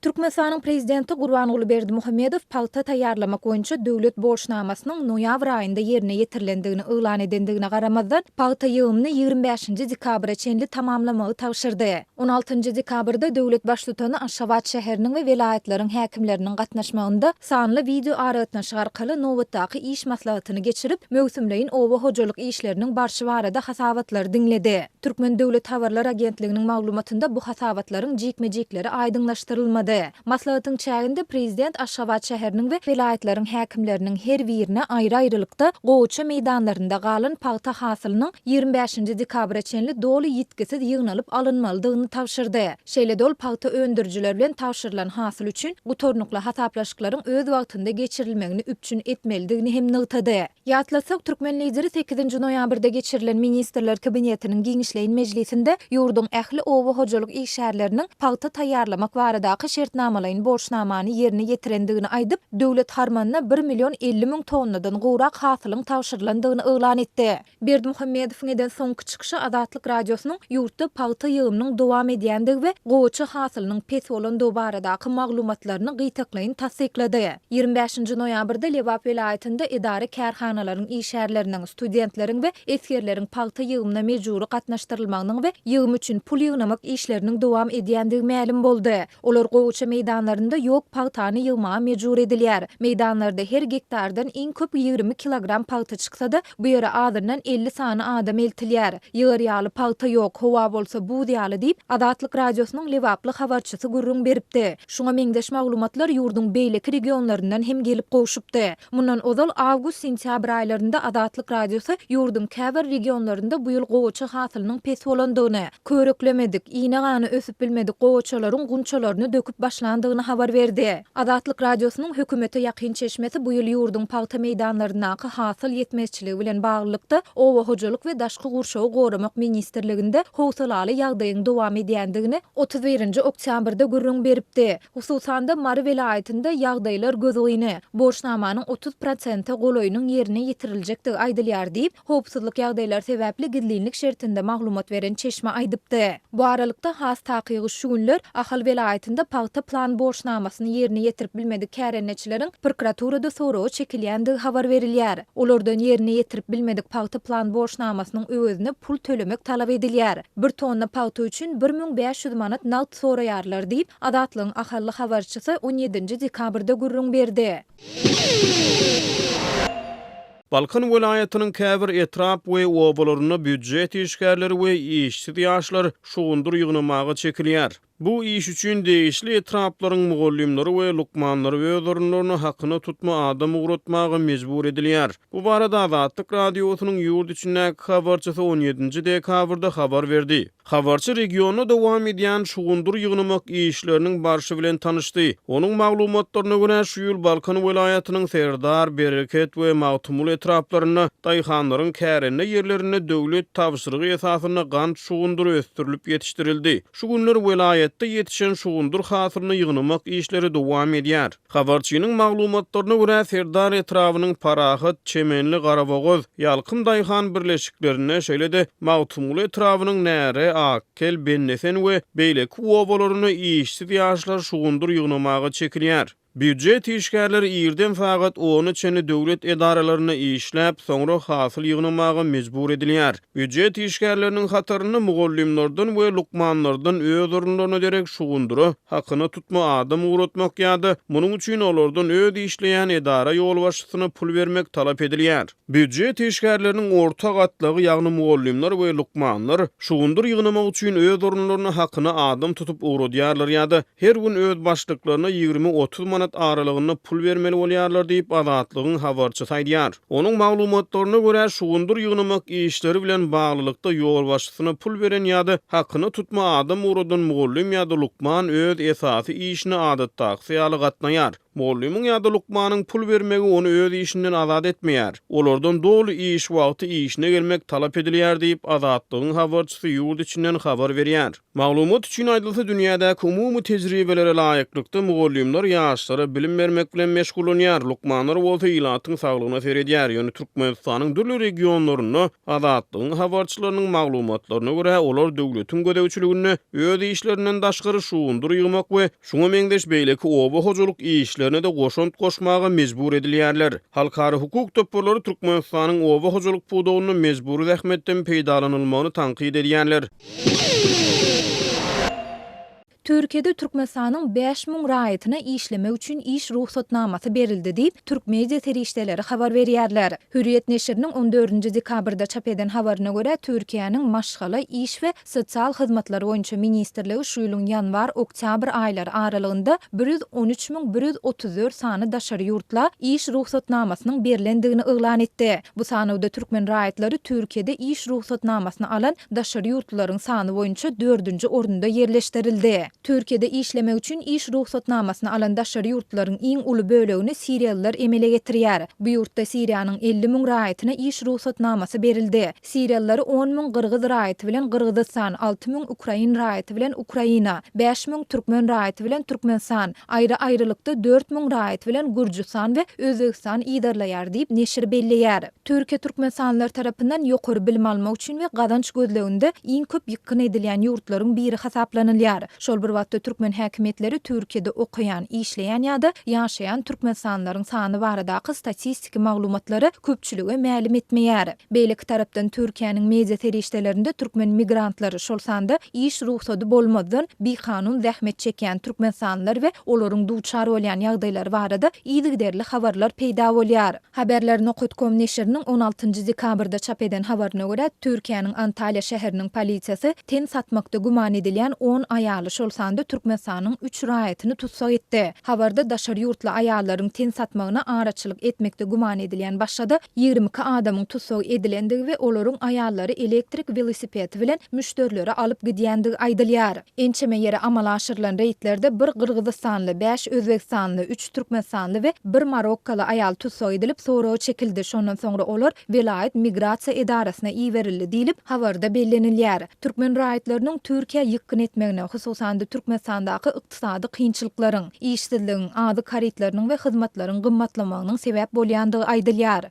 Türkmenistanyň prezidenti Gurbanuly Berdimuhammedow paýta taýýarlamak boýunça döwlet borçnamasynyň noýabr aýynda ýerine ýetirilendigini öýlan edendigine garamazdan paýta ýygymyny 25-nji dekabra çenli tamamlamagy tapşyrdy. 16-njy dekabrda döwlet başlygyny Aşgabat şäheriniň we welaýetlaryň häkimleriniň gatnaşmagynda sanly video araýatnaşy arkaly nowatdaky iş maslahatyny geçirip möwsümleýin owa hojalyk işleriniň barşy barada hasabatlary diňledi. Türkmen Döwlet Habarlar Agentliginiň maglumatynda bu hasabatlaryň jikmejikleri aýdyňlaşdyrylmady. Maslahatyň çäginde prezident Aşgabat şäheriniň we welaýetlaryň häkimleriniň her birine aýry-aýrylykda goýça meýdanlarynda galan paýta hasylynyň 25-nji dekabra çenli doly ýetkisiz ýygnalyp alynmalydygyny tapşyrdy. Şeýle dol paýta öndürjiler bilen tapşyrylan hasyl üçin gutornukla hasaplaşyklaryň öz wagtynda geçirilmegini üpçün etmelidigini hem nygtady. Ýatlasak Türkmen lideri 8-nji noýabrda geçirilen ministrler kabinetiniň giňişleýin mejlisinde ýurdun ähli owa hojalyk işgärleriniň paýta taýýarlamak baradaky şertnamalaryň borçnamany ýerine ýetirendigini aýdyp, döwlet harmanyna 1 milyon 50 000 tonnadan gowrak hasylyň tapşyrylandygyny öýlan etdi. Berdimuhammedow eden soňky çykyşy Azatlyk radiosynyň ýurtda paýta ýygymynyň dowam edýändigi we goýça hasylynyň pes bolan baradaky maglumatlaryny gytaklaýyn tasdiklady. 25-nji noýabrda Lewap welaýetinde idare kärhanalaryň işgärleriniň, studentleriň we eskerleriň paýta ýygymyna mejburi gatnaşdyrylmagynyň we ýygym üçin pul ýygnamak işleriniň dowam edýändigi ma'lum boldy. Olar goýça meýdanlarynda ýok paýtany ýygmaga mejbur edilýär. Meýdanlarda her gektardan iň köp 20 kilogram paýta çyksa-da, bu ýere azyndan 50 sany adam eltilýär. Ýygyrýaly paýta ýok, howa bolsa bu diýaly diýip Azatlyk radiosynyň Lewaply habarçysy gurrun beripdi. Şuňa meňdeş maglumatlar ýurduň beýleki regionlaryndan hem gelip goşupdy. Mundan ozal awgust-sentýabr aýlarynda Azatlyk radiosu ýurduň käbir regionlarynda bu ýyl goýça hasylynyň pes bolandygyny, köreklemedik, iňe gany ösüp bilmedik goýçalaryň gunçalaryny döküp başlandygyny habar berdi. Azatlyk radiosynyň hökümete ýakyn çeşmesi bu ýyl ýurduň paýta meýdanlaryndaky hasyl ýetmezçiligi bilen baglykda owa hojalyk we daşky gurşawy goramak ministrliginde howsalaly ýagdaýyň dowam edýändigini 31-nji oktýabrda gurrun beripdi. Hususan da Mary welaýetinde ýagdaýlar gözüňi borçnamanyň 30% goloýynyň ýerine ýetiriljekdigi aýdylýar diýip, howpsuzlyk ýagdaýlar sebäpli gizlilik şertinde maglumat beren çeşme aýdypdy. Bu aralykda has takygy şu günler Ahal welaýetinde paýta plan borçnamasyny ýerine ýetirip bilmedik kärenneçileriň prokuraturada soragy çekilýändigi habar berilýär. Olardan ýerine ýetirip bilmedik paýta plan borçnamasynyň özüne pul tölemek talap edilýär. 1 tonna paýta üçin 1500 manat nagd soraýarlar diýip Azatlygyň ahally habarçysy 17-nji dekabrda gurrun berdi. Balkan welaýatynyň käbir etrap we obalaryna büdjet işgärleri we işçi ýaşlar şugundur ýygnamagy çekilýär. Bu iş üçin değişli etraplaryň mugallimleri we lukmanlary özlerini hakyny tutma adam uğratmagy mejbur edilýär. Bu barada Azatlyk radiosynyň ýurt içindäki habarçysy 17-nji dekabrda habar berdi. Habarçy regionda dowam edýän şugundur ýygnamak işleriniň barşy bilen tanışdy. Onuň maglumatlaryna görä şu ýyl Balkan welaýatynyň Serdar, Bereket we Mawtumul etraplaryna daýhanlaryň kärenne ýerlerine döwlet tapşyrygy esasyna gant şugundur ösdürilip ýetişdirildi. Şu günler welaýat yetişen şugundur hasylyny ýygnamak işleri dowam edýär. Habarçynyň maglumatlaryna görä Serdar etrawynyň Parahat, Çemenli, Garabogoz, Ýalkym daýhan birleşiklerine şeýle-de Mawtumul etrawynyň näre, Akkel, Bennesen we beýleki obalaryny işsiz ýaşlar şugundur ýygnamagy çekilýär. Büdjet işgärleri ýerden faqat onu çeni döwlet edaralaryna işläp, soňra hasyl ýygnamagy mejbur edilýär. Büdjet işgärleriniň hataryny mugallimlerden we lukmanlardan öz orunlaryna derek şugundury hakyny tutma adam uğratmak ýa-da munyň üçin olardan öz işleýän edara ýol başçysyna pul bermek talap edilýär. Büdjet işgärleriniň orta gatlygy ýagny mugallimler we lukmanlar şugundur ýygnamak üçin öz orunlaryna hakyny adam tutup uğradýarlar ýa-da her gün öz başlyklaryna 20-30 manat aralygyny pul bermeli bolýarlar diýip Azatlygyň habarçysy aýdýar. Onuň maglumatlaryna görä şugundur ýygnamak işleri bilen baglylykda ýol başçysyna pul beren ýa-da hakyny tutma adam uradan mugallim ýa-da lukman öz esasy işini adatdaky ýaly gatnaýar. Mollumyň ýa-da Lukmanyň pul bermegi onu öz işinden azad etmeýär. Olardan dolu iş wagty işine gelmek talap edilýär diýip azatlygyň habarçysy ýurt içinden habar berýär. Maglumat üçin aýdylsa dünýädäki umumy tejribelere laýyklykda mugallimler ýaşlara bilim bermek bilen meşgulanýar. Lukmanlar bolsa ilatyň saglygyna seredýär. Ýöne Türkmenistanyň dürli regionlaryny azatlygyň habarçylarynyň maglumatlaryna görä olar döwletiň gödäwçiligini öz işlerinden daşgary şuundur ýygmak we şuňa meňdeş beýleki oba hojaluk işlerine de goşunt goşmaga mejbur edilýärler. Halkary hukuk töpürleri Türkmenistanyň oba hojaluk puwdagyny mejburi zähmetden peýdalanylmagyny tanqid edýärler. Türkiýede Türkmenistanyň 5000 raýatyna işleme üçin iş ruhsatnamasy berildi diýip Türk media terişdeleri habar berýärler. Hürriyet neşriniň 14 dekabrda çap eden habaryna görä Türkiýanyň Maşgala iş we sosial hyzmatlar boýunça ministrligi şu ýylyň ýanwar-oktýabr aýlary aralygynda 113.134 sany daşary ýurtla iş ruhsatnamasynyň berilendigini eglan etdi. Bu sanawda türkmen raýatlary Türkiýede iş ruhsatnamasyny alan daşary ýurtlaryň sany boýunça 4-nji orunda yerleşdirildi. Türkiýede işleme üçin iş ruhsatnamasyny alan daşary ýurtlaryň iň uly bölegini Siriýalılar emele getirýär. Bu ýurtda Siriýanyň 50.000 raýatyna iş ruhsatnamasy berildi. Siriýalılar 10.000 Gyrgyz raýaty bilen Gyrgyzstan, 6.000 Ukrain raýaty bilen Ukraina, 5.000 türkmen raýaty bilen Türkmenistan, aýry-aýrylykda 4.000 raýaty bilen Gürjistan we Özbegistan iýdarlaýar diýip neşir belleýär. Türkiýe türkmenistanylar tarapyndan ýokary bilim almak üçin we gazanç gözleginde iň köp ýykyn edilýän ýurtlaryň biri hasaplanylýar. Şol bir wagtda türkmen häkimetleri Türkiýede okuyan, işleýän ýa-da ýaşaýan türkmenistanylaryň sany baradaky statistik maglumatlary köpçülige mälim etmeýär. Beýleki tarapdan Türkiýanyň media terişdelerinde türkmen migrantlary şol sanda iş ruhsaty bolmadan bikanun zähmet çekýän türkmenistanylar we olaryň duçar bolýan ýagdaýlar barada ýygyderli habarlar peýda bolýar. Haberlerini Okutkom neşriniň 16 dekabrda çap eden habaryna görä Türkiýanyň Antalya şäheriniň polisiýasy ten satmakda guman edilýän 10 aýaly şol sanda Türkmenistanyň 3 raýatyny tutsak etdi. Habarda daşary ýurtly aýallaryň ten satmagyna araçylyk etmekde guman edilýän başda 22 adamyň tutsak edilendigi we olaryň aýallary elektrik velosiped bilen müşterileri alyp gidýändigi aýdylýar. Ençeme ýere amala aşyrylan reýtlerde bir Gyrgyzstanly, 5 Özbegistanly, 3 Türkmenistanly we 1 Marokkaly aýal tutsak edilip sorağa çekildi. Şondan soňra olar vilayet migrasiýa edarasyna iýerildi diýilip habarda bellenilýär. Türkmen raýatlarynyň Türkiýe ýykyn etmegine hususan Türkmenistandaky ykdysady kynçylyklaryň, işsizligiň, ady karitlarynyň we hyzmatlaryň gymmatlamagynyň sebäp bolýandygy aýdylýar.